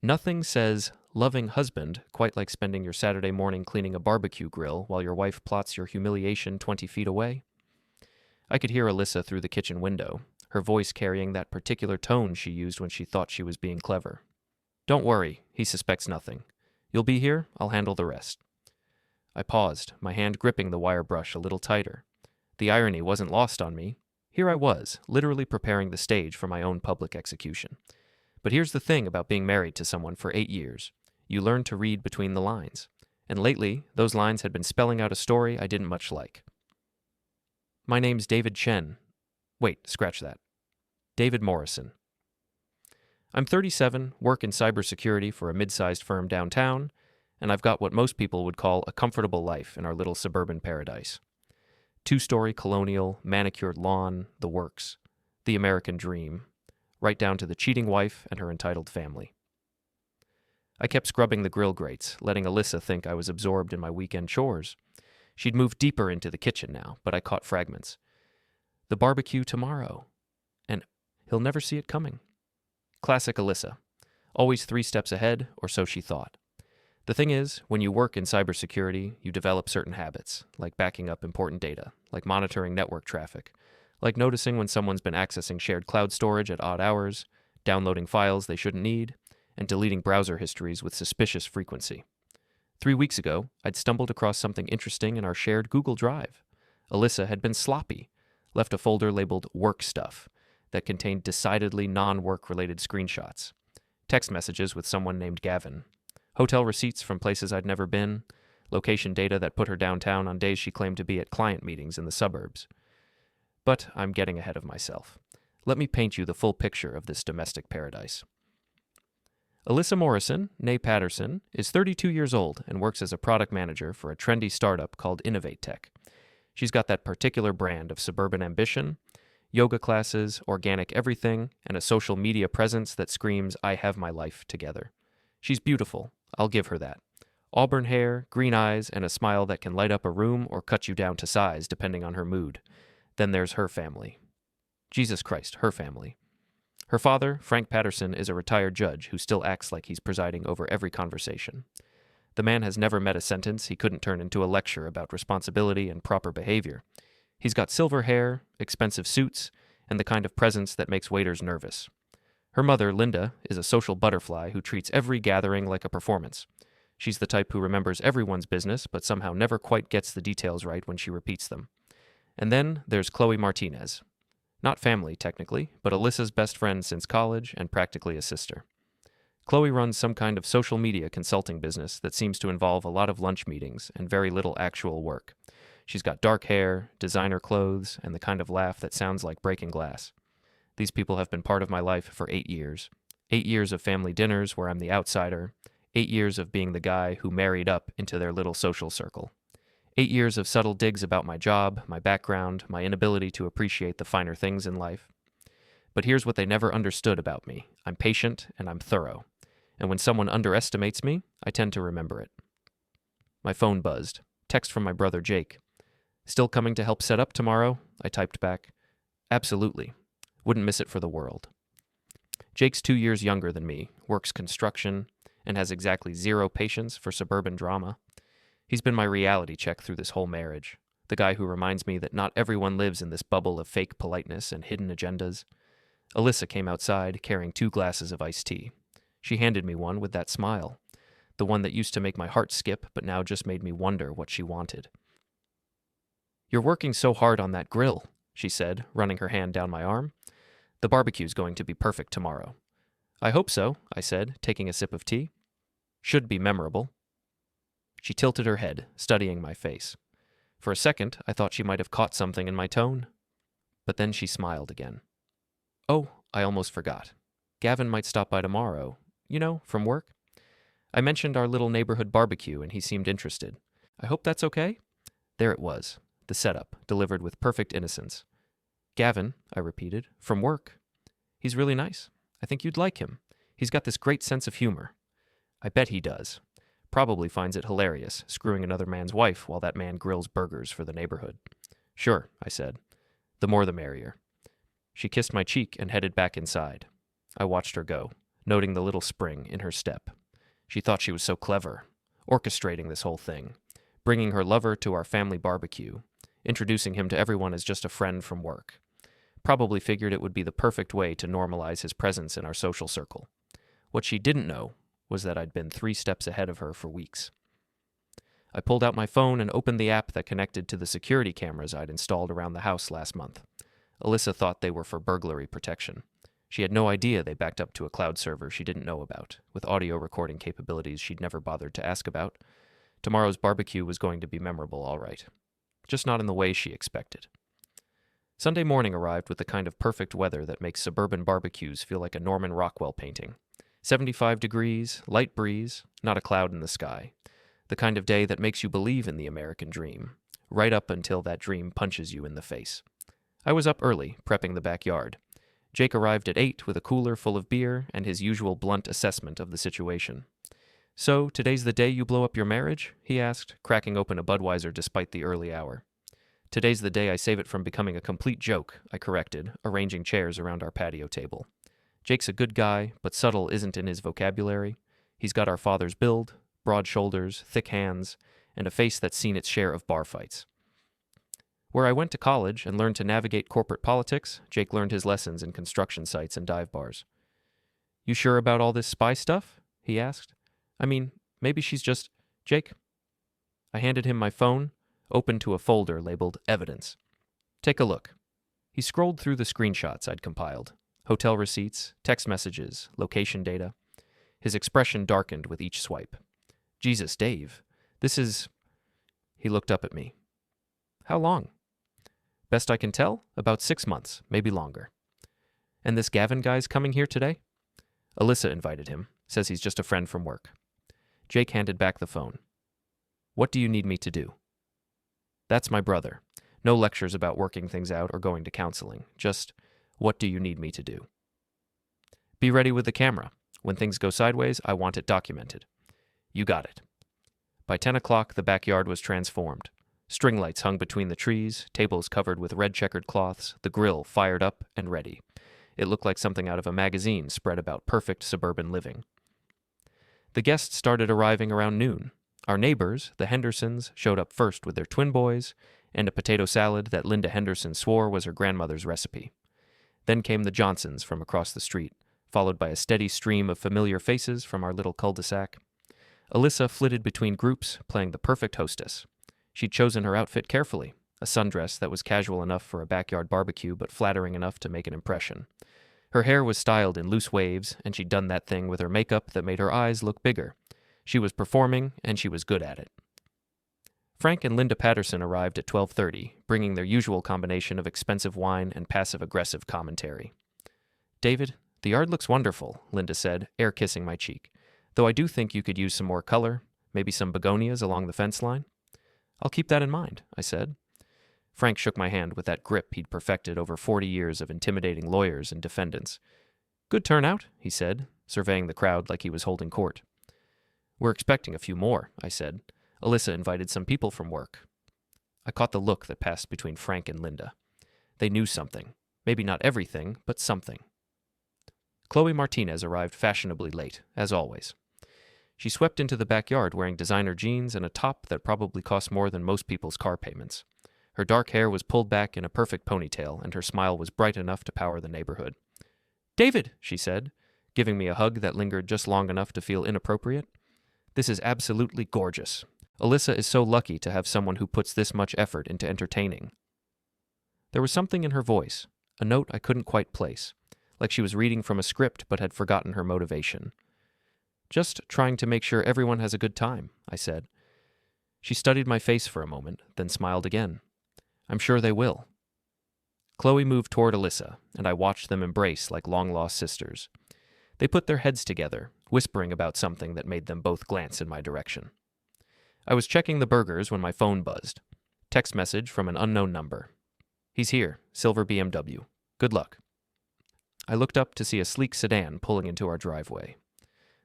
Nothing says loving husband quite like spending your Saturday morning cleaning a barbecue grill while your wife plots your humiliation 20 feet away. I could hear Alyssa through the kitchen window, her voice carrying that particular tone she used when she thought she was being clever. Don't worry, he suspects nothing. You'll be here, I'll handle the rest. I paused, my hand gripping the wire brush a little tighter. The irony wasn't lost on me. Here I was, literally preparing the stage for my own public execution. But here's the thing about being married to someone for 8 years. You learn to read between the lines. And lately, those lines had been spelling out a story I didn't much like. My name's David Chen. Wait, scratch that. David Morrison. I'm 37, work in cybersecurity for a mid-sized firm downtown, and I've got what most people would call a comfortable life in our little suburban paradise. 2-story colonial, manicured lawn, the works. The American dream. Right down to the cheating wife and her entitled family. I kept scrubbing the grill grates, letting Alyssa think I was absorbed in my weekend chores. She'd moved deeper into the kitchen now, but I caught fragments. The barbecue tomorrow. And he'll never see it coming. Classic Alyssa. Always 3 steps ahead, or so she thought. The thing is, when you work in cybersecurity, you develop certain habits, like backing up important data, like monitoring network traffic, like noticing when someone's been accessing shared cloud storage at odd hours, downloading files they shouldn't need, and deleting browser histories with suspicious frequency. 3 weeks ago, I'd stumbled across something interesting in our shared Google Drive. Alyssa had been sloppy, left a folder labeled Work Stuff that contained decidedly non-work-related screenshots, text messages with someone named Gavin, hotel receipts from places I'd never been, location data that put her downtown on days she claimed to be at client meetings in the suburbs. But I'm getting ahead of myself. Let me paint you the full picture of this domestic paradise. Alyssa Morrison, née Patterson, is 32 years old and works as a product manager for a trendy startup called Innovate Tech. She's got that particular brand of suburban ambition, yoga classes, organic everything, and a social media presence that screams, I have my life together. She's beautiful, I'll give her that. Auburn hair, green eyes, and a smile that can light up a room or cut you down to size depending on her mood. Then there's her family. Jesus Christ, her family. Her father, Frank Patterson, is a retired judge who still acts like he's presiding over every conversation. The man has never met a sentence he couldn't turn into a lecture about responsibility and proper behavior. He's got silver hair, expensive suits, and the kind of presence that makes waiters nervous. Her mother, Linda, is a social butterfly who treats every gathering like a performance. She's the type who remembers everyone's business but somehow never quite gets the details right when she repeats them. And then there's Chloe Martinez. Not family, technically, but Alyssa's best friend since college and practically a sister. Chloe runs some kind of social media consulting business that seems to involve a lot of lunch meetings and very little actual work. She's got dark hair, designer clothes, and the kind of laugh that sounds like breaking glass. These people have been part of my life for 8 years. 8 years of family dinners where I'm the outsider. 8 years of being the guy who married up into their little social circle. 8 years of subtle digs about my job, my background, my inability to appreciate the finer things in life. But here's what they never understood about me. I'm patient and I'm thorough. And when someone underestimates me, I tend to remember it. My phone buzzed. Text from my brother Jake. Still coming to help set up tomorrow? I typed back. Absolutely. Wouldn't miss it for the world. Jake's 2 years younger than me, works construction, and has exactly 0 patience for suburban drama. He's been my reality check through this whole marriage, the guy who reminds me that not everyone lives in this bubble of fake politeness and hidden agendas. Alyssa came outside carrying 2 glasses of iced tea. She handed me one with that smile, the one that used to make my heart skip but now just made me wonder what she wanted. You're working so hard on that grill, she said, running her hand down my arm. The barbecue's going to be perfect tomorrow. I hope so, I said, taking a sip of tea. Should be memorable. She tilted her head, studying my face. For a second, I thought she might have caught something in my tone. But then she smiled again. Oh, I almost forgot. Gavin might stop by tomorrow. You know, from work. I mentioned our little neighborhood barbecue, and he seemed interested. I hope that's okay? There it was, the setup, delivered with perfect innocence. Gavin, I repeated, from work. He's really nice. I think you'd like him. He's got this great sense of humor. I bet he does. Probably finds it hilarious, screwing another man's wife while that man grills burgers for the neighborhood. Sure, I said. The more the merrier. She kissed my cheek and headed back inside. I watched her go. noting the little spring in her step. She thought she was so clever, orchestrating this whole thing, bringing her lover to our family barbecue, introducing him to everyone as just a friend from work. Probably figured it would be the perfect way to normalize his presence in our social circle. What she didn't know was that I'd been 3 steps ahead of her for weeks. I pulled out my phone and opened the app that connected to the security cameras I'd installed around the house last month. Alyssa thought they were for burglary protection. She had no idea they backed up to a cloud server she didn't know about, with audio recording capabilities she'd never bothered to ask about. Tomorrow's barbecue was going to be memorable, all right. Just not in the way she expected. Sunday morning arrived with the kind of perfect weather that makes suburban barbecues feel like a Norman Rockwell painting. 75 degrees, light breeze, not a cloud in the sky. The kind of day that makes you believe in the American dream, right up until that dream punches you in the face. I was up early, prepping the backyard. Jake arrived at 8 with a cooler full of beer and his usual blunt assessment of the situation. "So, today's the day you blow up your marriage?" he asked, cracking open a Budweiser despite the early hour. "Today's the day I save it from becoming a complete joke," I corrected, arranging chairs around our patio table. Jake's a good guy, but subtle isn't in his vocabulary. He's got our father's build, broad shoulders, thick hands, and a face that's seen its share of bar fights. Where I went to college and learned to navigate corporate politics, Jake learned his lessons in construction sites and dive bars. "You sure about all this spy stuff?" he asked. "I mean, maybe she's just..." "Jake?" I handed him my phone, opened to a folder labeled Evidence. "Take a look." He scrolled through the screenshots I'd compiled. Hotel receipts, text messages, location data. His expression darkened with each swipe. "Jesus, Dave, this is..." He looked up at me. "How long?" "Best I can tell, about 6 months, maybe longer." "And this Gavin guy's coming here today?" "Alyssa invited him. Says he's just a friend from work." Jake handed back the phone. "What do you need me to do?" "That's my brother. No lectures about working things out or going to counseling. Just, what do you need me to do?" "Be ready with the camera. When things go sideways, I want it documented." "You got it." By 10 o'clock, the backyard was transformed. String lights hung between the trees, tables covered with red checkered cloths, the grill fired up and ready. It looked like something out of a magazine spread about perfect suburban living. The guests started arriving around noon. Our neighbors, the Hendersons, showed up first with their twin boys and a potato salad that Linda Henderson swore was her grandmother's recipe. Then came the Johnsons from across the street, followed by a steady stream of familiar faces from our little cul-de-sac. Alyssa flitted between groups, playing the perfect hostess. She'd chosen her outfit carefully, a sundress that was casual enough for a backyard barbecue but flattering enough to make an impression. Her hair was styled in loose waves, and she'd done that thing with her makeup that made her eyes look bigger. She was performing, and she was good at it. Frank and Linda Patterson arrived at 12:30, bringing their usual combination of expensive wine and passive-aggressive commentary. "David, the yard looks wonderful," Linda said, air-kissing my cheek. "Though I do think you could use some more color, maybe some begonias along the fence line." "I'll keep that in mind," I said. Frank shook my hand with that grip he'd perfected over 40 years of intimidating lawyers and defendants. "Good turnout," he said, surveying the crowd like he was holding court. "We're expecting a few more," I said. "Alyssa invited some people from work." I caught the look that passed between Frank and Linda. They knew something. Maybe not everything, but something. Chloe Martinez arrived fashionably late, as always. She swept into the backyard wearing designer jeans and a top that probably cost more than most people's car payments. Her dark hair was pulled back in a perfect ponytail, and her smile was bright enough to power the neighborhood. "David," she said, giving me a hug that lingered just long enough to feel inappropriate. "This is absolutely gorgeous. Alyssa is so lucky to have someone who puts this much effort into entertaining." There was something in her voice, a note I couldn't quite place, like she was reading from a script but had forgotten her motivation. "Just trying to make sure everyone has a good time," I said. She studied my face for a moment, then smiled again. "I'm sure they will." Chloe moved toward Alyssa, and I watched them embrace like long-lost sisters. They put their heads together, whispering about something that made them both glance in my direction. I was checking the burgers when my phone buzzed. Text message from an unknown number. "He's here, silver BMW. Good luck." I looked up to see a sleek sedan pulling into our driveway.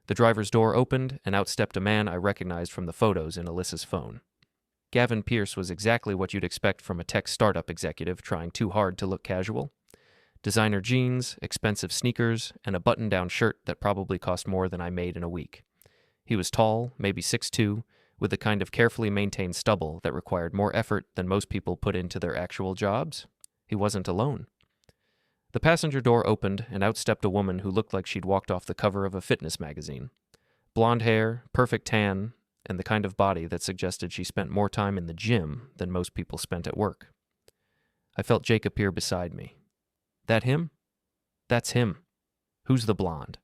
The driver's door opened, and out stepped a man I recognized from the photos in Alyssa's phone. Gavin Pierce was exactly what you'd expect from a tech startup executive trying too hard to look casual. Designer jeans, expensive sneakers, and a button-down shirt that probably cost more than I made in a week. He was tall, maybe 6'2", with the kind of carefully maintained stubble that required more effort than most people put into their actual jobs. He wasn't alone. The passenger door opened, and out stepped a woman who looked like she'd walked off the cover of a fitness magazine. Blonde hair, perfect tan, and the kind of body that suggested she spent more time in the gym than most people spent at work. I felt Jake appear beside me. That him? That's him. Who's the blonde?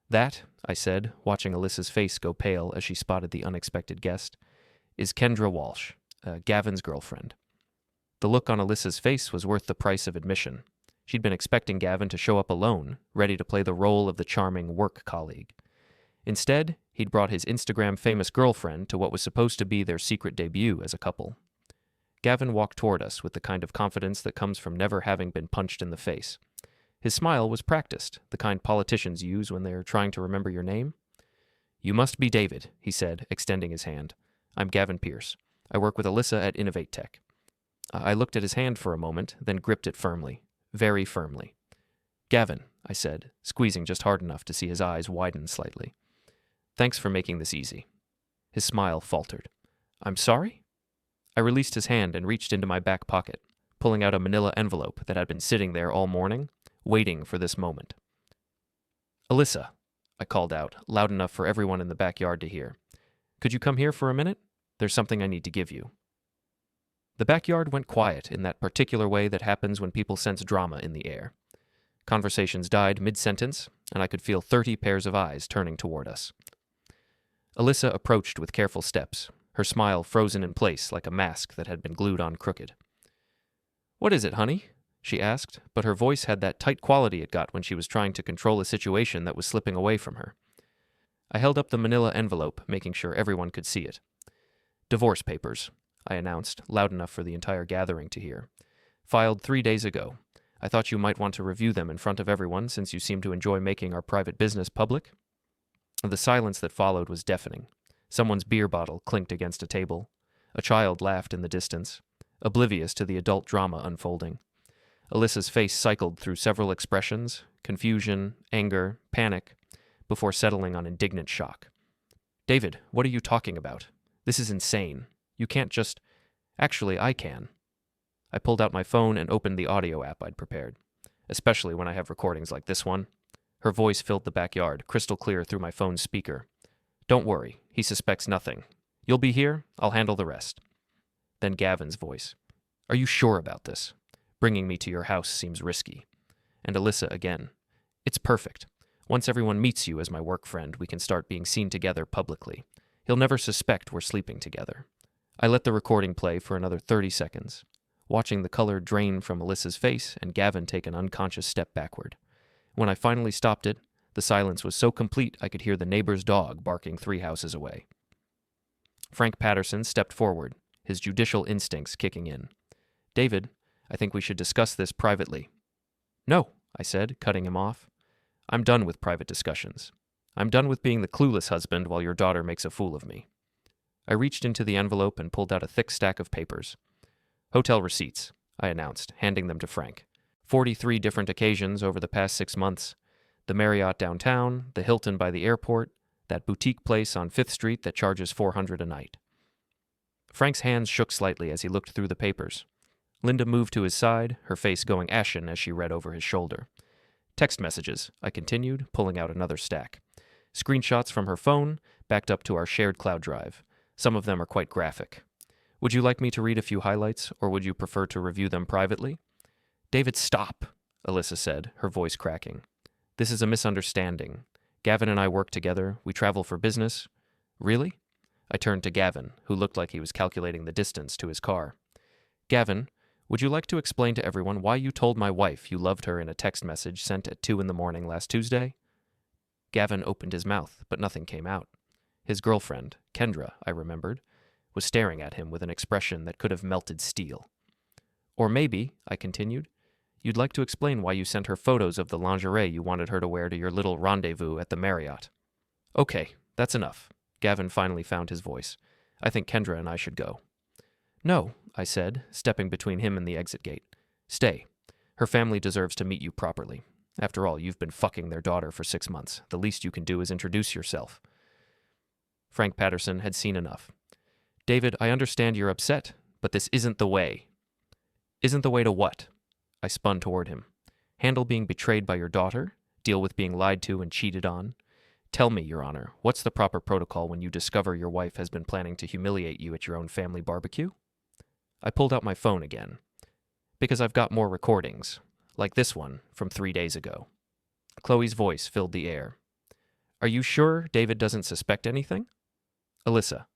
That, I said, watching Alyssa's face go pale as she spotted the unexpected guest, is Kendra Walsh, Gavin's girlfriend. The look on Alyssa's face was worth the price of admission. She'd been expecting Gavin to show up alone, ready to play the role of the charming work colleague. Instead, he'd brought his Instagram-famous girlfriend to what was supposed to be their secret debut as a couple. Gavin walked toward us with the kind of confidence that comes from never having been punched in the face. His smile was practiced, the kind politicians use when they're trying to remember your name. "You must be David," he said, extending his hand. "I'm Gavin Pierce. I work with Alyssa at Innovate Tech." I looked at his hand for a moment, then gripped it firmly, very firmly. "Gavin," I said, squeezing just hard enough to see his eyes widen slightly. "Thanks for making this easy." His smile faltered. "I'm sorry?" I released his hand and reached into my back pocket, pulling out a manila envelope that had been sitting there all morning, waiting for this moment. "Alyssa," I called out, loud enough for everyone in the backyard to hear. "Could you come here for a minute? There's something I need to give you." The backyard went quiet in that particular way that happens when people sense drama in the air. Conversations died mid-sentence, and I could feel 30 pairs of eyes turning toward us. Alyssa approached with careful steps, her smile frozen in place like a mask that had been glued on crooked. "What is it, honey?" she asked, but her voice had that tight quality it got when she was trying to control a situation that was slipping away from her. I held up the manila envelope, making sure everyone could see it. "Divorce papers," I announced, loud enough for the entire gathering to hear. "Filed 3 days ago. I thought you might want to review them in front of everyone since you seem to enjoy making our private business public." The silence that followed was deafening. Someone's beer bottle clinked against a table. A child laughed in the distance, oblivious to the adult drama unfolding. Alyssa's face cycled through several expressions, confusion, anger, panic, before settling on indignant shock. "David, what are you talking about? This is insane. You can't just... Actually, I can." I pulled out my phone and opened the audio app I'd prepared, especially when I have recordings like this one. Her voice filled the backyard, crystal clear through my phone's speaker. "Don't worry, he suspects nothing. You'll be here, I'll handle the rest." Then Gavin's voice. "Are you sure about this? Bringing me to your house seems risky." And Alyssa again. "It's perfect. Once everyone meets you as my work friend, we can start being seen together publicly. He'll never suspect we're sleeping together." I let the recording play for another 30 seconds, watching the color drain from Alyssa's face and Gavin take an unconscious step backward. When I finally stopped it, the silence was so complete I could hear the neighbor's dog barking 3 houses away. Frank Patterson stepped forward, his judicial instincts kicking in. "David, I think we should discuss this privately." "No," I said, cutting him off. "I'm done with private discussions. I'm done with being the clueless husband while your daughter makes a fool of me." I reached into the envelope and pulled out a thick stack of papers. "Hotel receipts," I announced, handing them to Frank. 43 different occasions over the past 6 months. The Marriott downtown, the Hilton by the airport, that boutique place on 5th Street that charges $400 a night. Frank's hands shook slightly as he looked through the papers. Linda moved to his side, her face going ashen as she read over his shoulder. "Text messages," I continued, pulling out another stack. "Screenshots from her phone, backed up to our shared cloud drive. Some of them are quite graphic. Would you like me to read a few highlights, or would you prefer to review them privately?" "David, stop," Alyssa said, her voice cracking. "This is a misunderstanding. Gavin and I work together. We travel for business." "Really?" I turned to Gavin, who looked like he was calculating the distance to his car. "Gavin, would you like to explain to everyone why you told my wife you loved her in a text message sent at 2 a.m. last Tuesday?" Gavin opened his mouth, but nothing came out. His girlfriend, Kendra, I remembered, was staring at him with an expression that could have melted steel. "Or maybe," I continued, "you'd like to explain why you sent her photos of the lingerie you wanted her to wear to your little rendezvous at the Marriott." "Okay, that's enough." Gavin finally found his voice. "I think Kendra and I should go." "No," I said, stepping between him and the exit gate. "Stay. Her family deserves to meet you properly. After all, you've been fucking their daughter for 6 months. The least you can do is introduce yourself. Frank Patterson had seen enough. David, I understand you're upset, but this isn't the way. Isn't the way to what? I spun toward him. Handle being betrayed by your daughter? Deal with being lied to and cheated on? Tell me, Your Honor, what's the proper protocol when you discover your wife has been planning to humiliate you at your own family barbecue? I pulled out my phone again. Because I've got more recordings, like this one from 3 days ago. Chloe's voice filled the air. Are you sure David doesn't suspect anything? Alyssa.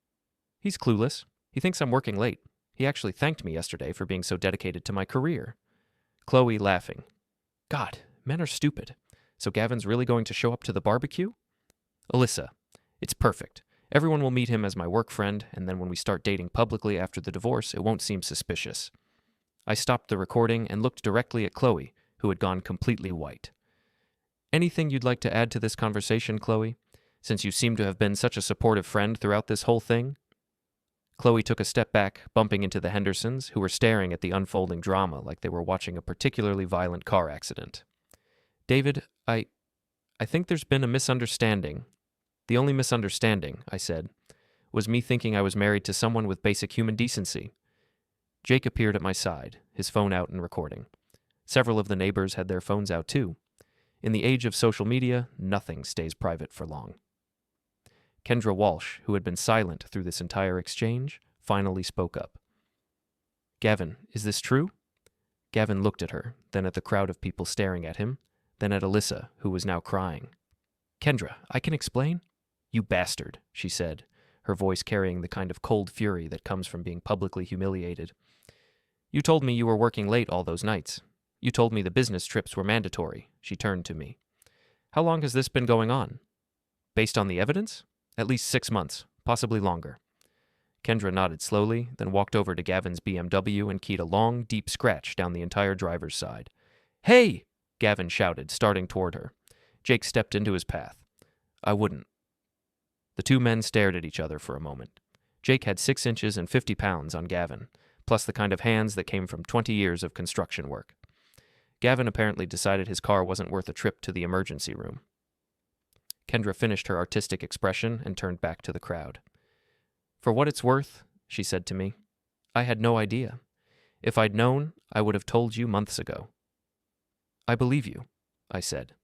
He's clueless. He thinks I'm working late. He actually thanked me yesterday for being so dedicated to my career. Chloe laughing. God, men are stupid. So Gavin's really going to show up to the barbecue? Alyssa. It's perfect. Everyone will meet him as my work friend, and then when we start dating publicly after the divorce, it won't seem suspicious. I stopped the recording and looked directly at Chloe, who had gone completely white. Anything you'd like to add to this conversation, Chloe? Since you seem to have been such a supportive friend throughout this whole thing? Chloe took a step back, bumping into the Hendersons, who were staring at the unfolding drama like they were watching a particularly violent car accident. David, I think there's been a misunderstanding. The only misunderstanding, I said, was me thinking I was married to someone with basic human decency. Jake appeared at my side, his phone out and recording. Several of the neighbors had their phones out too. In the age of social media, nothing stays private for long. Kendra Walsh, who had been silent through this entire exchange, finally spoke up. Gavin, is this true? Gavin looked at her, then at the crowd of people staring at him, then at Alyssa, who was now crying. Kendra, I can explain? You bastard, she said, her voice carrying the kind of cold fury that comes from being publicly humiliated. You told me you were working late all those nights. You told me the business trips were mandatory. She turned to me. How long has this been going on? Based on the evidence? At least 6 months, possibly longer. Kendra nodded slowly, then walked over to Gavin's BMW and keyed a long, deep scratch down the entire driver's side. Hey! Gavin shouted, starting toward her. Jake stepped into his path. I wouldn't. The two men stared at each other for a moment. Jake had 6 inches and 50 pounds on Gavin, plus the kind of hands that came from 20 years of construction work. Gavin apparently decided his car wasn't worth a trip to the emergency room. Kendra finished her artistic expression and turned back to the crowd. For what it's worth, she said to me, I had no idea. If I'd known, I would have told you months ago. I believe you, I said.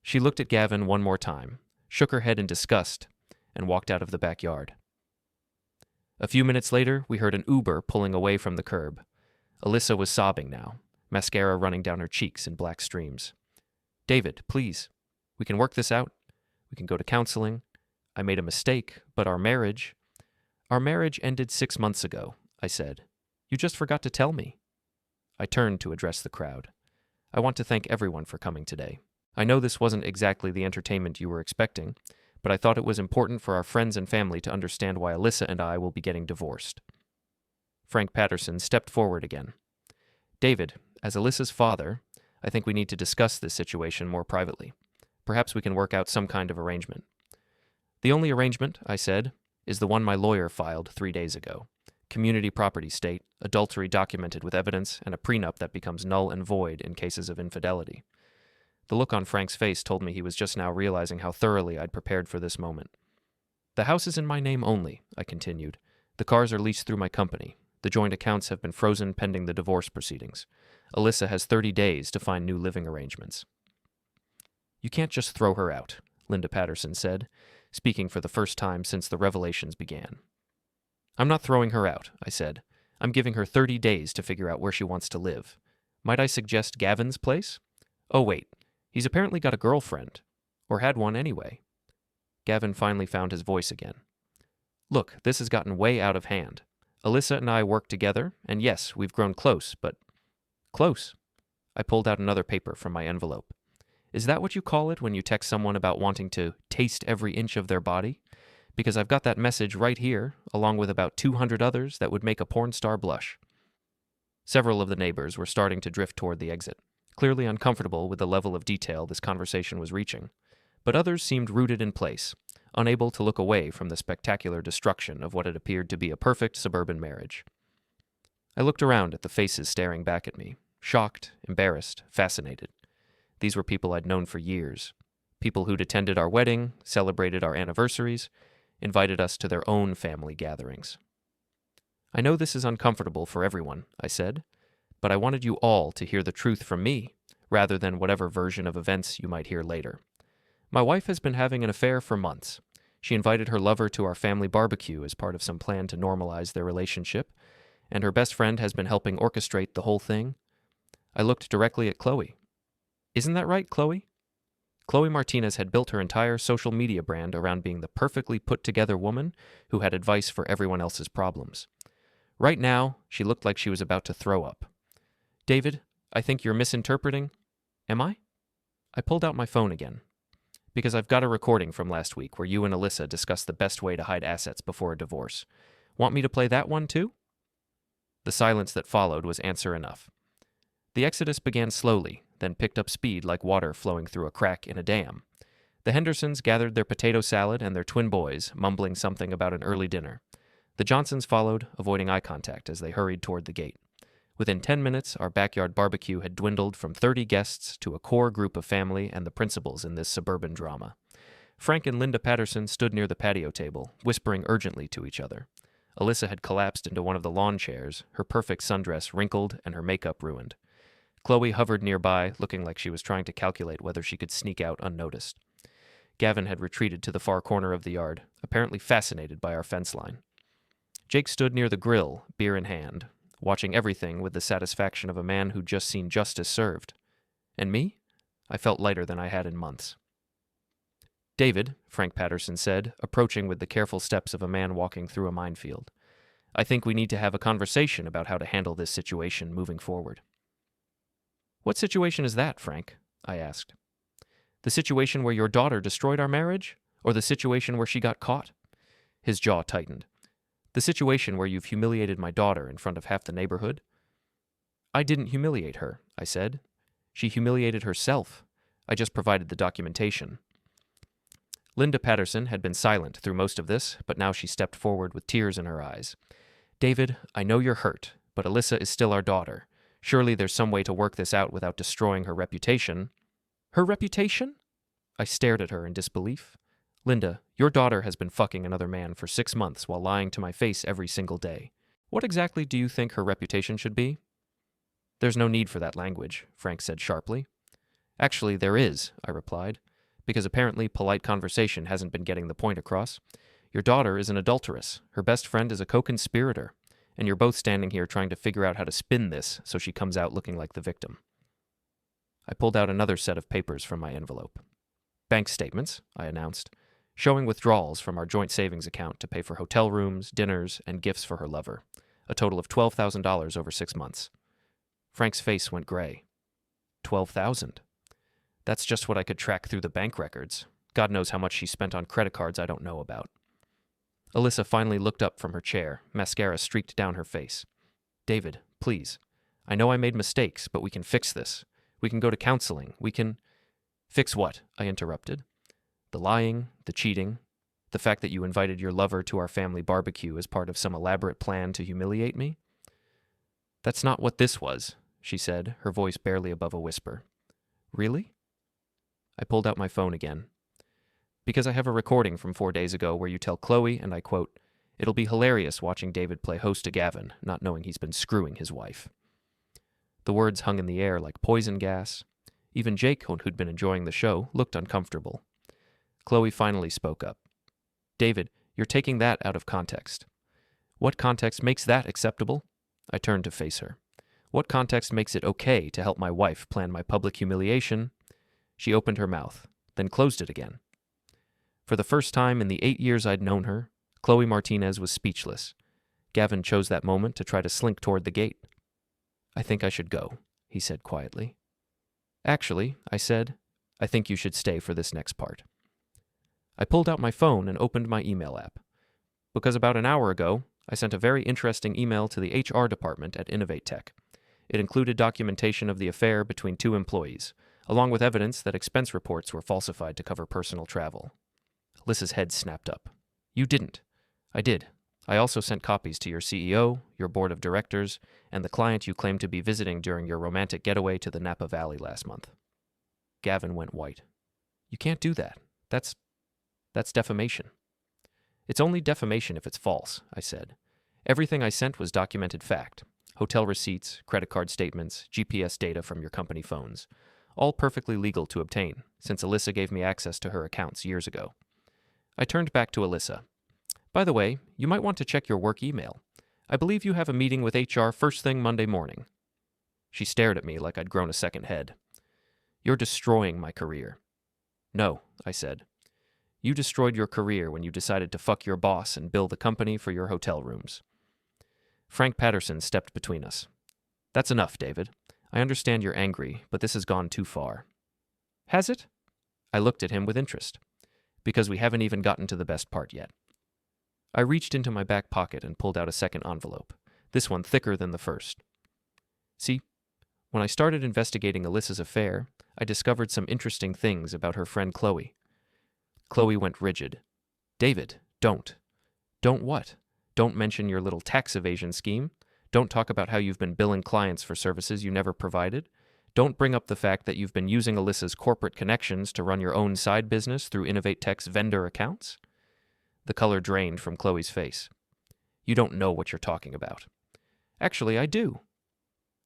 She looked at Gavin one more time, shook her head in disgust, and walked out of the backyard. A few minutes later, we heard an Uber pulling away from the curb. Alyssa was sobbing now, mascara running down her cheeks in black streams. David, please. We can work this out. We can go to counseling. I made a mistake, but our marriage ended 6 months ago, I said. You just forgot to tell me. I turned to address the crowd. I want to thank everyone for coming today. I know this wasn't exactly the entertainment you were expecting, but I thought it was important for our friends and family to understand why Alyssa and I will be getting divorced. Frank Patterson stepped forward again. David, as Alyssa's father, I think we need to discuss this situation more privately. Perhaps we can work out some kind of arrangement. The only arrangement, I said, is the one my lawyer filed 3 days ago. Community property state, adultery documented with evidence, and a prenup that becomes null and void in cases of infidelity. The look on Frank's face told me he was just now realizing how thoroughly I'd prepared for this moment. The house is in my name only, I continued. The cars are leased through my company. The joint accounts have been frozen pending the divorce proceedings. Alyssa has 30 days to find new living arrangements. You can't just throw her out, Linda Patterson said, speaking for the first time since the revelations began. I'm not throwing her out, I said. I'm giving her 30 days to figure out where she wants to live. Might I suggest Gavin's place? Oh, wait. He's apparently got a girlfriend. Or had one anyway. Gavin finally found his voice again. Look, this has gotten way out of hand. Alyssa and I work together, and yes, we've grown close, but... Close. I pulled out another paper from my envelope. Is that what you call it when you text someone about wanting to taste every inch of their body? Because I've got that message right here, along with about 200 others that would make a porn star blush. Several of the neighbors were starting to drift toward the exit, clearly uncomfortable with the level of detail this conversation was reaching. But others seemed rooted in place, unable to look away from the spectacular destruction of what had appeared to be a perfect suburban marriage. I looked around at the faces staring back at me, shocked, embarrassed, fascinated. These were people I'd known for years. People who'd attended our wedding, celebrated our anniversaries, invited us to their own family gatherings. I know this is uncomfortable for everyone, I said, but I wanted you all to hear the truth from me, rather than whatever version of events you might hear later. My wife has been having an affair for months. She invited her lover to our family barbecue as part of some plan to normalize their relationship, and her best friend has been helping orchestrate the whole thing. I looked directly at Chloe. Isn't that right, Chloe? Chloe Martinez had built her entire social media brand around being the perfectly put-together woman who had advice for everyone else's problems. Right now, she looked like she was about to throw up. David, I think you're misinterpreting. Am I? I pulled out my phone again. Because I've got a recording from last week where you and Alyssa discussed the best way to hide assets before a divorce. Want me to play that one too? The silence that followed was answer enough. The exodus began slowly, then picked up speed like water flowing through a crack in a dam. The Hendersons gathered their potato salad and their twin boys, mumbling something about an early dinner. The Johnsons followed, avoiding eye contact as they hurried toward the gate. Within 10 minutes, our backyard barbecue had dwindled from 30 guests to a core group of family and the principals in this suburban drama. Frank and Linda Patterson stood near the patio table, whispering urgently to each other. Alyssa had collapsed into one of the lawn chairs, her perfect sundress wrinkled and her makeup ruined. Chloe hovered nearby, looking like she was trying to calculate whether she could sneak out unnoticed. Gavin had retreated to the far corner of the yard, apparently fascinated by our fence line. Jake stood near the grill, beer in hand, watching everything with the satisfaction of a man who'd just seen justice served. And me? I felt lighter than I had in months. David, Frank Patterson said, approaching with the careful steps of a man walking through a minefield. I think we need to have a conversation about how to handle this situation moving forward. What situation is that, Frank? I asked. The situation where your daughter destroyed our marriage? Or the situation where she got caught? His jaw tightened. The situation where you've humiliated my daughter in front of half the neighborhood? I didn't humiliate her, I said. She humiliated herself. I just provided the documentation. Linda Patterson had been silent through most of this, but now she stepped forward with tears in her eyes. David, I know you're hurt, but Alyssa is still our daughter. Surely there's some way to work this out without destroying her reputation. Her reputation? I stared at her in disbelief. Linda, your daughter has been fucking another man for 6 months while lying to my face every single day. What exactly do you think her reputation should be? There's no need for that language, Frank said sharply. Actually, there is, I replied, because apparently polite conversation hasn't been getting the point across. Your daughter is an adulteress. Her best friend is a co-conspirator. And you're both standing here trying to figure out how to spin this so she comes out looking like the victim. I pulled out another set of papers from my envelope. Bank statements, I announced, showing withdrawals from our joint savings account to pay for hotel rooms, dinners, and gifts for her lover, a total of $12,000 over 6 months. Frank's face went gray. 12,000. That's just what I could track through the bank records. God knows how much she spent on credit cards I don't know about. Alyssa finally looked up from her chair, mascara streaked down her face. David, please. I know I made mistakes, but we can fix this. We can go to counseling. We can... Fix what? I interrupted. The lying, the cheating, the fact that you invited your lover to our family barbecue as part of some elaborate plan to humiliate me? That's not what this was, she said, her voice barely above a whisper. Really? I pulled out my phone again. Because I have a recording from 4 days ago where you tell Chloe, and I quote, "It'll be hilarious watching David play host to Gavin, not knowing he's been screwing his wife." The words hung in the air like poison gas. Even Jake, who'd been enjoying the show, looked uncomfortable. Chloe finally spoke up. David, you're taking that out of context. What context makes that acceptable? I turned to face her. What context makes it okay to help my wife plan my public humiliation? She opened her mouth, then closed it again. For the first time in the 8 years I'd known her, Chloe Martinez was speechless. Gavin chose that moment to try to slink toward the gate. I think I should go, he said quietly. Actually, I said, I think you should stay for this next part. I pulled out my phone and opened my email app. Because about an hour ago, I sent a very interesting email to the HR department at Innovate Tech. It included documentation of the affair between 2 employees, along with evidence that expense reports were falsified to cover personal travel. Alyssa's head snapped up. You didn't. I did. I also sent copies to your CEO, your board of directors, and the client you claimed to be visiting during your romantic getaway to the Napa Valley last month. Gavin went white. You can't do that. That's defamation. It's only defamation if it's false, I said. Everything I sent was documented fact. Hotel receipts, credit card statements, GPS data from your company phones. All perfectly legal to obtain, since Alyssa gave me access to her accounts years ago. I turned back to Alyssa. By the way, you might want to check your work email. I believe you have a meeting with HR first thing Monday morning. She stared at me like I'd grown a second head. You're destroying my career. No, I said. You destroyed your career when you decided to fuck your boss and bill the company for your hotel rooms. Frank Patterson stepped between us. That's enough, David. I understand you're angry, but this has gone too far. Has it? I looked at him with interest. Because we haven't even gotten to the best part yet. I reached into my back pocket and pulled out a second envelope, this one thicker than the first. See, when I started investigating Alyssa's affair, I discovered some interesting things about her friend Chloe. Chloe went rigid. David, don't. Don't what? Don't mention your little tax evasion scheme. Don't talk about how you've been billing clients for services you never provided. Don't bring up the fact that you've been using Alyssa's corporate connections to run your own side business through Innovate Tech's vendor accounts. The color drained from Chloe's face. You don't know what you're talking about. Actually, I do.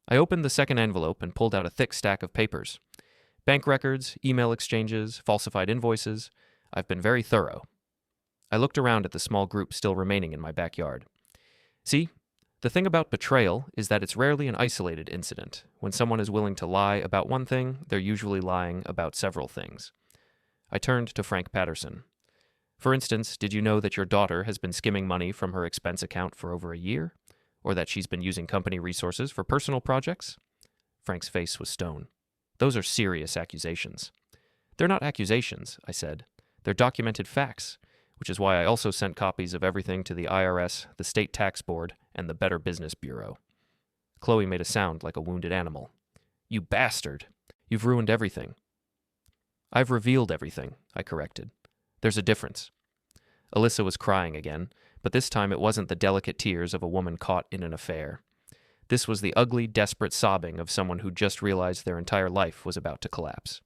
I opened the second envelope and pulled out a thick stack of papers. Bank records, email exchanges, falsified invoices. I've been very thorough. I looked around at the small group still remaining in my backyard. See, the thing about betrayal is that it's rarely an isolated incident. When someone is willing to lie about one thing, they're usually lying about several things. I turned to Frank Patterson. For instance, did you know that your daughter has been skimming money from her expense account for over a year? Or that she's been using company resources for personal projects? Frank's face was stone. Those are serious accusations. They're not accusations, I said. They're documented facts, which is why I also sent copies of everything to the IRS, the State Tax Board, and the Better Business Bureau. Chloe made a sound like a wounded animal. You bastard! You've ruined everything. I've revealed everything, I corrected. There's a difference. Alyssa was crying again, but this time it wasn't the delicate tears of a woman caught in an affair. This was the ugly, desperate sobbing of someone who just realized their entire life was about to collapse.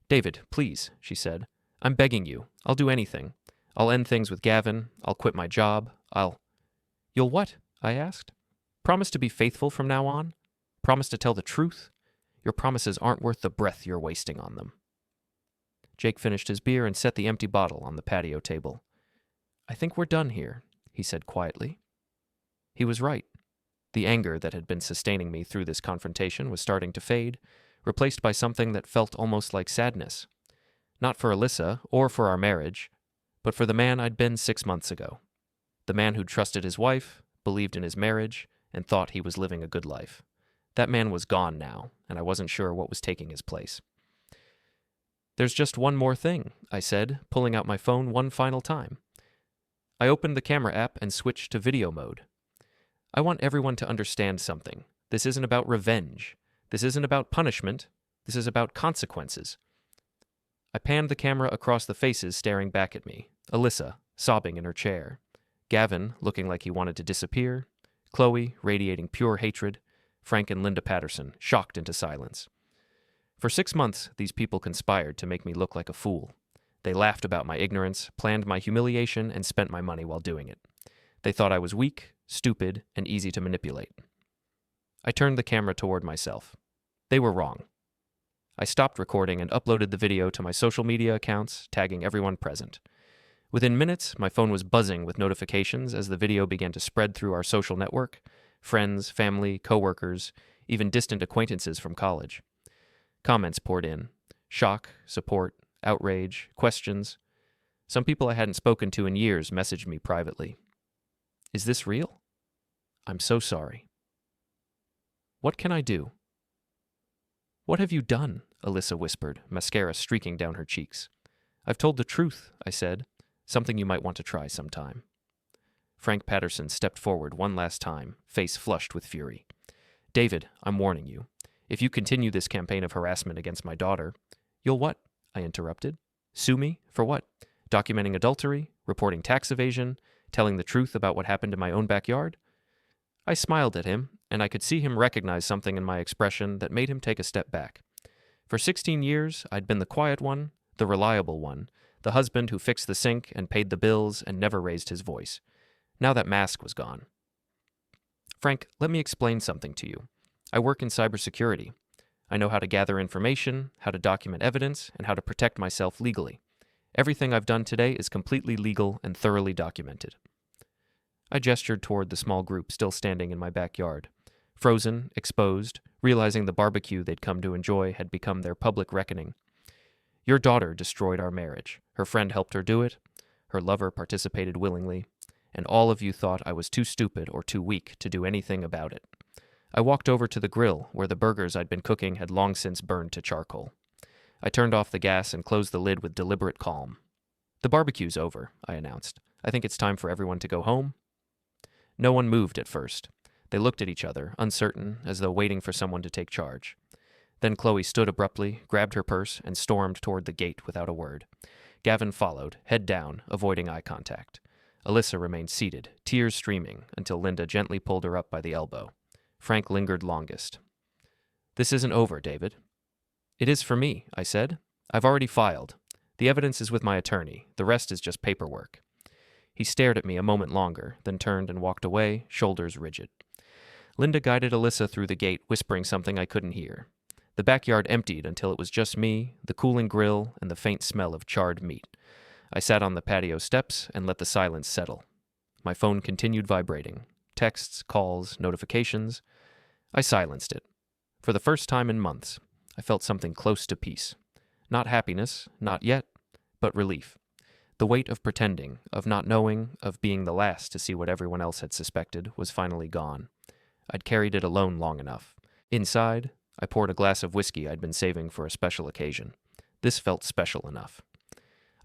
David, please, she said. I'm begging you. I'll do anything. I'll end things with Gavin. I'll quit my job. You'll what? I asked. Promise to be faithful from now on? Promise to tell the truth? Your promises aren't worth the breath you're wasting on them. Jake finished his beer and set the empty bottle on the patio table. I think we're done here, he said quietly. He was right. The anger that had been sustaining me through this confrontation was starting to fade, replaced by something that felt almost like sadness. Not for Alyssa or for our marriage, but for the man I'd been 6 months ago. The man who trusted his wife, believed in his marriage, and thought he was living a good life. That man was gone now, and I wasn't sure what was taking his place. There's just one more thing, I said, pulling out my phone one final time. I opened the camera app and switched to video mode. I want everyone to understand something. This isn't about revenge. This isn't about punishment. This is about consequences. I panned the camera across the faces staring back at me. Alyssa, sobbing in her chair. Gavin, looking like he wanted to disappear. Chloe, radiating pure hatred. Frank and Linda Patterson, shocked into silence. For 6 months, these people conspired to make me look like a fool. They laughed about my ignorance, planned my humiliation, and spent my money while doing it. They thought I was weak, stupid, and easy to manipulate. I turned the camera toward myself. They were wrong. I stopped recording and uploaded the video to my social media accounts, tagging everyone present. Within minutes, my phone was buzzing with notifications as the video began to spread through our social network, friends, family, coworkers, even distant acquaintances from college. Comments poured in. Shock, support, outrage, questions. Some people I hadn't spoken to in years messaged me privately. Is this real? I'm so sorry. What can I do? What have you done? Alyssa whispered, mascara streaking down her cheeks. I've told the truth, I said. Something you might want to try sometime. Frank Patterson stepped forward one last time, face flushed with fury. David, I'm warning you. If you continue this campaign of harassment against my daughter, you'll what? I interrupted. Sue me? For what? Documenting adultery? Reporting tax evasion? telling the truth about what happened in my own backyard? I smiled at him, and I could see him recognize something in my expression that made him take a step back. For 16 years, I'd been the quiet one, the reliable one, the husband who fixed the sink and paid the bills and never raised his voice. Now that mask was gone. Frank, let me explain something to you. I work in cybersecurity. I know how to gather information, how to document evidence, and how to protect myself legally. Everything I've done today is completely legal and thoroughly documented. I gestured toward the small group still standing in my backyard. Frozen, exposed, realizing the barbecue they'd come to enjoy had become their public reckoning. Your daughter destroyed our marriage. Her friend helped her do it. Her lover participated willingly. And all of you thought I was too stupid or too weak to do anything about it. I walked over to the grill where the burgers I'd been cooking had long since burned to charcoal. I turned off the gas and closed the lid with deliberate calm. The barbecue's over, I announced. I think it's time for everyone to go home. No one moved at first. They looked at each other, uncertain, as though waiting for someone to take charge. Then Chloe stood abruptly, grabbed her purse, and stormed toward the gate without a word. Gavin followed, head down, avoiding eye contact. Alyssa remained seated, tears streaming, until Linda gently pulled her up by the elbow. Frank lingered longest. This isn't over, David. It is for me, I said. I've already filed. The evidence is with my attorney. The rest is just paperwork. He stared at me a moment longer, then turned and walked away, shoulders rigid. Linda guided Alyssa through the gate, whispering something I couldn't hear. The backyard emptied until it was just me, the cooling grill, and the faint smell of charred meat. I sat on the patio steps and let the silence settle. My phone continued vibrating. Texts, calls, notifications. I silenced it. For the first time in months, I felt something close to peace. Not happiness, not yet, but relief. The weight of pretending, of not knowing, of being the last to see what everyone else had suspected, was finally gone. I'd carried it alone long enough. Inside, I poured a glass of whiskey I'd been saving for a special occasion. This felt special enough.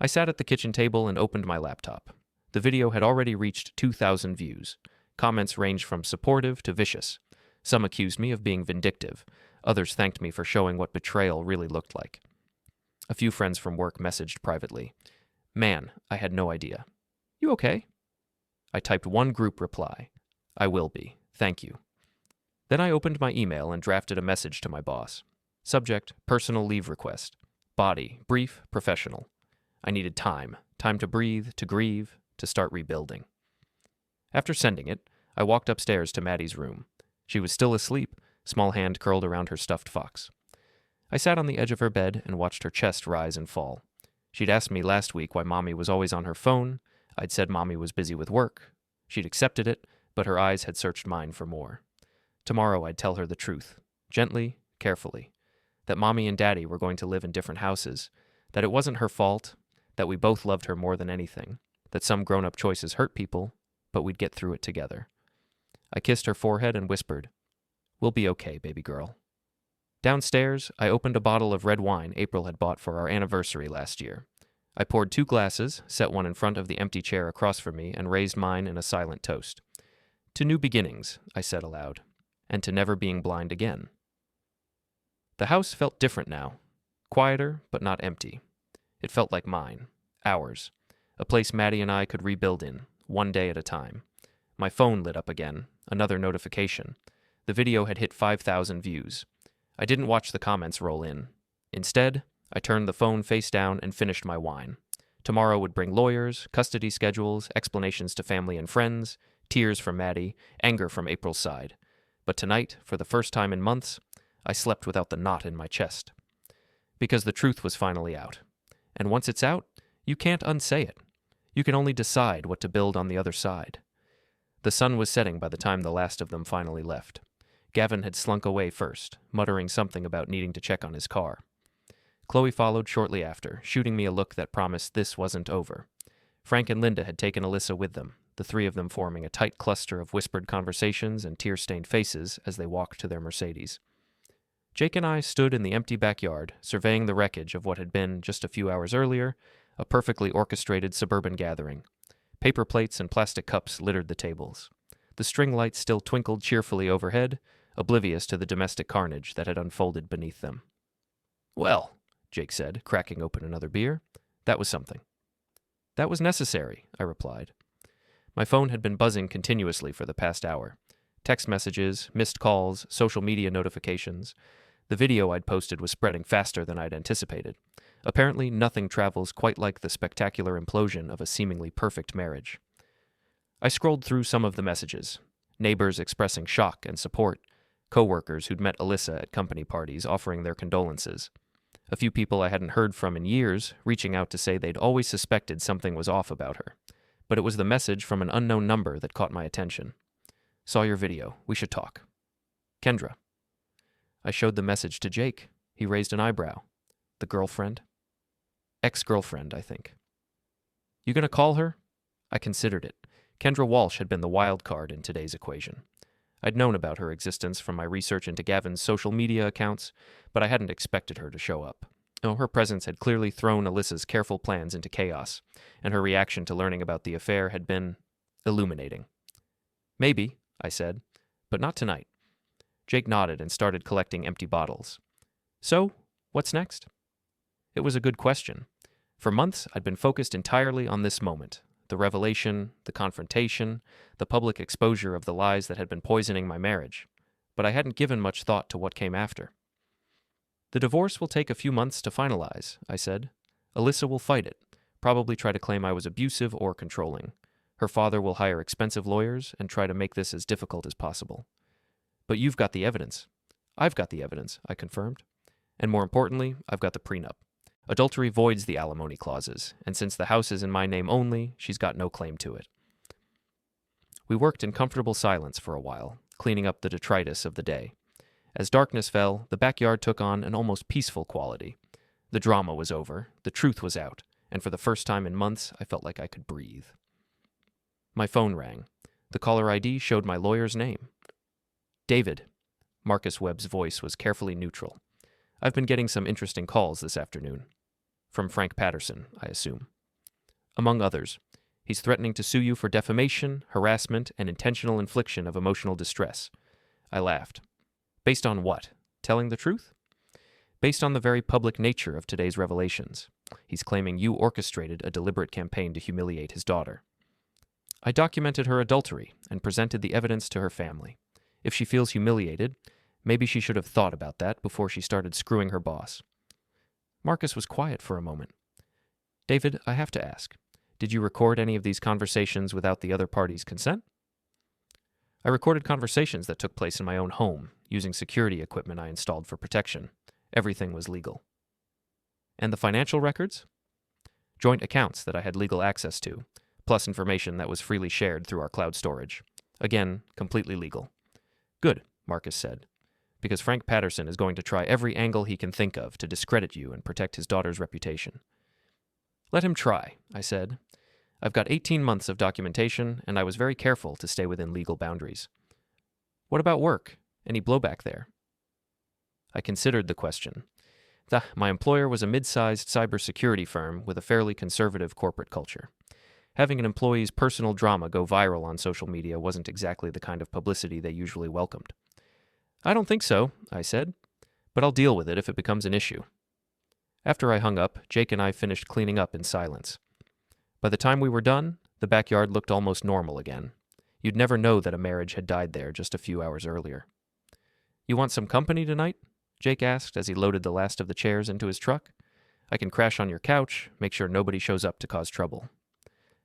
I sat at the kitchen table and opened my laptop. The video had already reached 2,000 views. Comments ranged from supportive to vicious. Some accused me of being vindictive. Others thanked me for showing what betrayal really looked like. A few friends from work messaged privately. Man, I had no idea. You okay? I typed one group reply. I will be. Thank you. Then I opened my email and drafted a message to my boss. Subject, personal leave request. Body, brief, professional. I needed time. Time to breathe, to grieve, to start rebuilding. After sending it, I walked upstairs to Maddie's room. She was still asleep, small hand curled around her stuffed fox. I sat on the edge of her bed and watched her chest rise and fall. She'd asked me last week why Mommy was always on her phone. I'd said Mommy was busy with work. She'd accepted it, but her eyes had searched mine for more. Tomorrow I'd tell her the truth, gently, carefully, that Mommy and Daddy were going to live in different houses, that it wasn't her fault, that we both loved her more than anything, that some grown-up choices hurt people, but we'd get through it together. I kissed her forehead and whispered, "We'll be okay, baby girl." Downstairs, I opened a bottle of red wine April had bought for our anniversary last year. I poured 2 glasses, set one in front of the empty chair across from me, and raised mine in a silent toast. To new beginnings, I said aloud, and to never being blind again. The house felt different now, quieter but not empty. It felt like mine, ours, a place Maddie and I could rebuild in, one day at a time. My phone lit up again, another notification. The video had hit 5,000 views. I didn't watch the comments roll in. Instead, I turned the phone face down and finished my wine. Tomorrow would bring lawyers, custody schedules, explanations to family and friends, tears from Maddie, anger from April's side. But tonight, for the first time in months, I slept without the knot in my chest. Because the truth was finally out. And once it's out, you can't unsay it. You can only decide what to build on the other side. The sun was setting by the time the last of them finally left. Gavin had slunk away first, muttering something about needing to check on his car. Chloe followed shortly after, shooting me a look that promised this wasn't over. Frank and Linda had taken Alyssa with them, the 3 of them forming a tight cluster of whispered conversations and tear-stained faces as they walked to their Mercedes. Jake and I stood in the empty backyard, surveying the wreckage of what had been, just a few hours earlier, a perfectly orchestrated suburban gathering. Paper plates and plastic cups littered the tables. The string lights still twinkled cheerfully overhead, oblivious to the domestic carnage that had unfolded beneath them. "Well," Jake said, cracking open another beer, "that was something." "That was necessary," I replied. My phone had been buzzing continuously for the past hour. Text messages, missed calls, social media notifications. The video I'd posted was spreading faster than I'd anticipated. Apparently, nothing travels quite like the spectacular implosion of a seemingly perfect marriage. I scrolled through some of the messages. Neighbors expressing shock and support. Co-workers who'd met Alyssa at company parties offering their condolences. A few people I hadn't heard from in years reaching out to say they'd always suspected something was off about her. But it was the message from an unknown number that caught my attention. Saw your video. We should talk. Kendra. I showed the message to Jake. He raised an eyebrow. The girlfriend? Ex-girlfriend, I think. You gonna call her? I considered it. Kendra Walsh had been the wild card in today's equation. I'd known about her existence from my research into Gavin's social media accounts, but I hadn't expected her to show up. Oh, her presence had clearly thrown Alyssa's careful plans into chaos, and her reaction to learning about the affair had been illuminating. Maybe, I said, but not tonight. Jake nodded and started collecting empty bottles. So, what's next? It was a good question. For months, I'd been focused entirely on this moment. The revelation, the confrontation, the public exposure of the lies that had been poisoning my marriage. But I hadn't given much thought to what came after. The divorce will take a few months to finalize, I said. Alyssa will fight it, probably try to claim I was abusive or controlling. Her father will hire expensive lawyers and try to make this as difficult as possible. But you've got the evidence. I've got the evidence, I confirmed. And more importantly, I've got the prenup. Adultery voids the alimony clauses, and since the house is in my name only, she's got no claim to it. We worked in comfortable silence for a while, cleaning up the detritus of the day. As darkness fell, the backyard took on an almost peaceful quality. The drama was over, the truth was out, and for the first time in months, I felt like I could breathe. My phone rang. The caller ID showed my lawyer's name. David. Marcus Webb's voice was carefully neutral. I've been getting some interesting calls this afternoon. From Frank Patterson, I assume. Among others, he's threatening to sue you for defamation, harassment, and intentional infliction of emotional distress. I laughed. Based on what? Telling the truth? Based on the very public nature of today's revelations. He's claiming you orchestrated a deliberate campaign to humiliate his daughter. I documented her adultery and presented the evidence to her family. If she feels humiliated, maybe she should have thought about that before she started screwing her boss. Marcus was quiet for a moment. David, I have to ask, did you record any of these conversations without the other party's consent? I recorded conversations that took place in my own home, using security equipment I installed for protection. Everything was legal. And the financial records? Joint accounts that I had legal access to, plus information that was freely shared through our cloud storage. Again, completely legal. Good, Marcus said. Because Frank Patterson is going to try every angle he can think of to discredit you and protect his daughter's reputation. Let him try, I said. I've got 18 months of documentation, and I was very careful to stay within legal boundaries. What about work? Any blowback there? I considered the question. My employer was a mid-sized cybersecurity firm with a fairly conservative corporate culture. Having an employee's personal drama go viral on social media wasn't exactly the kind of publicity they usually welcomed. I don't think so, I said, but I'll deal with it if it becomes an issue. After I hung up, Jake and I finished cleaning up in silence. By the time we were done, the backyard looked almost normal again. You'd never know that a marriage had died there just a few hours earlier. You want some company tonight? Jake asked as he loaded the last of the chairs into his truck. I can crash on your couch, make sure nobody shows up to cause trouble.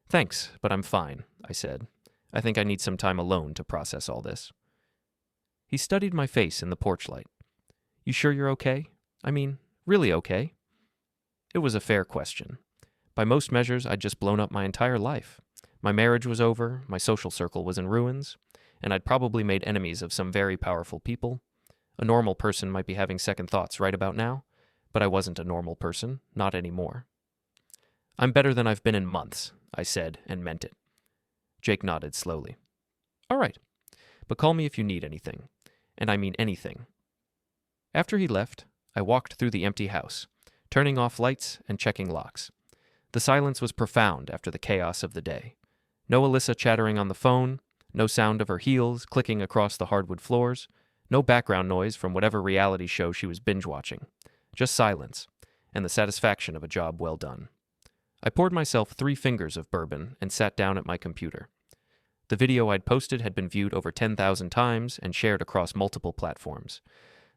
Thanks, but I'm fine, I said. I think I need some time alone to process all this. He studied my face in the porch light. You sure you're okay? I mean, really okay? It was a fair question. By most measures, I'd just blown up my entire life. My marriage was over, my social circle was in ruins, and I'd probably made enemies of some very powerful people. A normal person might be having second thoughts right about now, but I wasn't a normal person, not anymore. I'm better than I've been in months, I said, and meant it. Jake nodded slowly. All right, but call me if you need anything. And I mean anything. After he left, I walked through the empty house, turning off lights and checking locks. The silence was profound after the chaos of the day. No Alyssa chattering on the phone, no sound of her heels clicking across the hardwood floors, no background noise from whatever reality show she was binge-watching. Just silence, and the satisfaction of a job well done. I poured myself 3 fingers of bourbon and sat down at my computer. The video I'd posted had been viewed over 10,000 times and shared across multiple platforms.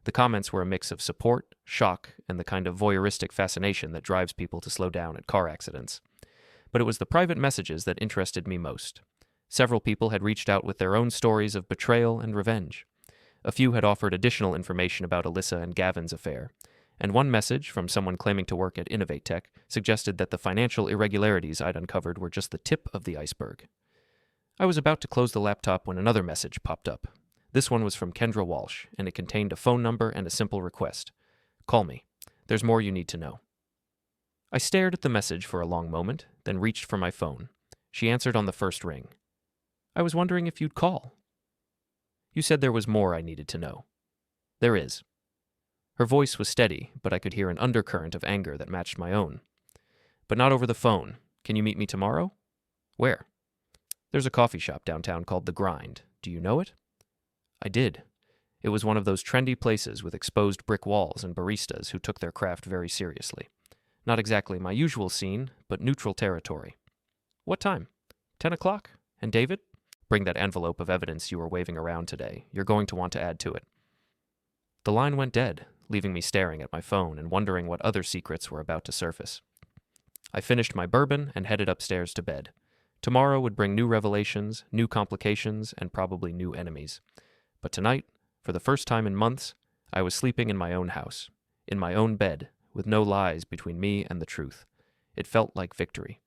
The comments were a mix of support, shock, and the kind of voyeuristic fascination that drives people to slow down at car accidents. But it was the private messages that interested me most. Several people had reached out with their own stories of betrayal and revenge. A few had offered additional information about Alyssa and Gavin's affair, and one message from someone claiming to work at Innovate Tech suggested that the financial irregularities I'd uncovered were just the tip of the iceberg. I was about to close the laptop when another message popped up. This one was from Kendra Walsh, and it contained a phone number and a simple request. Call me. There's more you need to know. I stared at the message for a long moment, then reached for my phone. She answered on the first ring. I was wondering if you'd call. You said there was more I needed to know. There is. Her voice was steady, but I could hear an undercurrent of anger that matched my own. But not over the phone. Can you meet me tomorrow? Where? There's a coffee shop downtown called The Grind. Do you know it? I did. It was one of those trendy places with exposed brick walls and baristas who took their craft very seriously. Not exactly my usual scene, but neutral territory. What time? 10 o'clock? And David? Bring that envelope of evidence you were waving around today. You're going to want to add to it. The line went dead, leaving me staring at my phone and wondering what other secrets were about to surface. I finished my bourbon and headed upstairs to bed. Tomorrow would bring new revelations, new complications, and probably new enemies. But tonight, for the first time in months, I was sleeping in my own house, in my own bed, with no lies between me and the truth. It felt like victory.